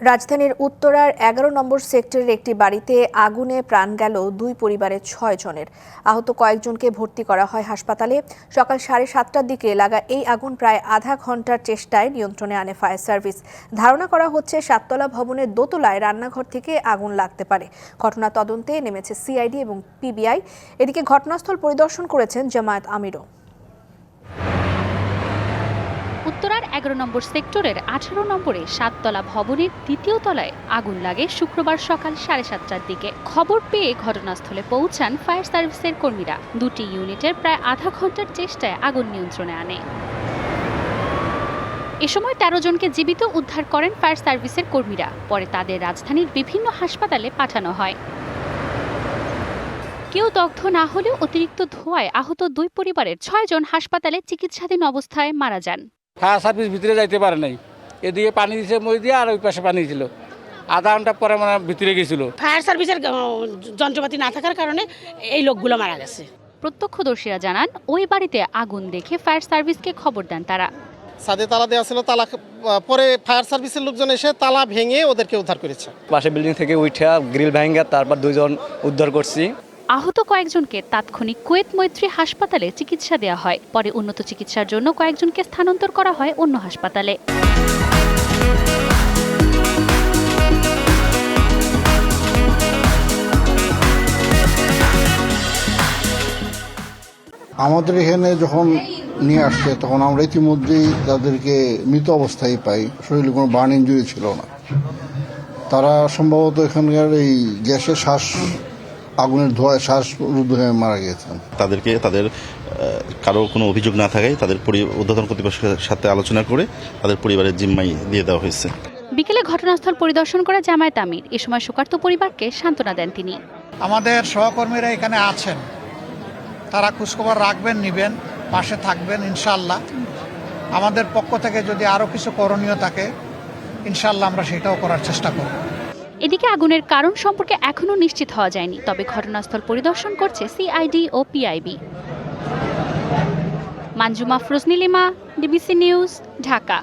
রাজধানীর উত্তরার ১১ নম্বর সেক্টরের একটি বাড়িতে আগুনে প্রাণ গেল ২ পরিবারের ৬ জনের। আহত কয়েকজনকে ভর্তি করা হয় হাসপাতালে। সকাল ৭:৩০টার দিকে লাগা এই আগুন প্রায় আধা ঘন্টার চেষ্টায় নিয়ন্ত্রণে আনে ফায়ার সার্ভিস। ধারণা করা হচ্ছে ৭তলা ভবনের দোতলায় রান্নাঘর থেকে আগুন লাগতে পারে। ঘটনা তদন্তে নেমেছে সিআইডি এবং পিবিআই। এদিকে ঘটনাস্থল পরিদর্শন করেছেন জামায়াত আমিরও। উত্তরার ১১ নম্বর সেক্টরের ১৮ নম্বরে ৭তলা ভবনের দ্বিতীয় তলায় আগুন লাগে শুক্রবার সকাল ৭:৩০টার দিকে। খবর পেয়ে ঘটনাস্থলে পৌঁছান ফায়ার সার্ভিসের কর্মীরা। দুটি ইউনিটের প্রায় আধা ঘন্টার চেষ্টায় আগুন নিয়ন্ত্রণে আনে। এ সময় ১৩ জনকে জীবিত উদ্ধার করেন ফায়ার সার্ভিসের কর্মীরা। পরে তাদের রাজধানীর বিভিন্ন হাসপাতালে পাঠানো হয়। কেউ দগ্ধ না হলেও অতিরিক্ত ধোঁয়ায় আহত ২ পরিবারের ৬ জন হাসপাতালে চিকিৎসাধীন অবস্থায় মারা যান। ফায়ার সার্ভিস ভিতরে যাইতে পারে নাই, এদিকে পানি দিছে মই দিয়ে আর ওই পাশে পানি ছিল, আধা ঘন্টা পরে মানে ভিতরে গেছিল। ফায়ার সার্ভিসের যন্ত্রপাতি না থাকার কারণে এই লোকগুলো মারা গেছে। প্রত্যক্ষদর্শীরা জানান ওই বাড়িতে আগুন দেখে ফায়ার সার্ভিসকে খবর দেন তারা। ছাদে তালা দেওয়া ছিল, তালা পরে ফায়ার সার্ভিসের লোকজন এসে তালা ভেঙে ওদেরকে উদ্ধার করেছে। পাশে বিল্ডিং থেকে উঠে গ্রিল ভেঙে তারপর 2 জন উদ্ধার করছি। আহত কয়েকজনকে তাৎক্ষণিক কুয়েত মৈত্রী হাসপাতালে চিকিৎসা দেওয়া হয়। পরে উন্নত চিকিৎসার জন্য কয়েকজনকে স্থানান্তর করা হয় অন্য হাসপাতালে। আমাদের এখানে যখন নিয়ে আসছে তখন আমরা ইতিমধ্যেই তাদেরকে মৃত অবস্থায় পাই, শরীরে কোনো বার্ন ইনজুরি ছিল না। তারা সম্ভবত এখানকার এই গ্যাসের আগুনের ধোঁয়ায় শ্বাসরুদ্ধ হয়ে মারা গিয়েছেন। তাদেরকে তাদের কারো কোনো অভিযোগ না থাকায় তাদের ঊর্ধ্বতন কর্তৃপক্ষের সাথে আলোচনা করে তাদের পরিবারের জিম্মায় দিয়ে দেওয়া হয়েছে। বিকেলে ঘটনাস্থল পরিদর্শন করে জামায়াত আমির। এ সময় শোকার্ত পরিবারকে সান্ত্বনা দেন তিনি। আমাদের সহকর্মীরা এখানে আছেন, তারা খোঁজখবর রাখবেন, নিবেন, পাশে থাকবেন ইনশাআল্লাহ। আমাদের পক্ষ থেকে যদি আরও কিছু করণীয় থাকে ইনশাআল্লাহ আমরা সেটাও করার চেষ্টা করব। এদিকে আগুনের কারণ সম্পর্কে এখনও নিশ্চিত হওয়া যায়নি, তবে ঘটনাস্থল পরিদর্শন করছে সিআইডি ও PIB. Manjuma Afroz Nilima, DBC news, Dhaka.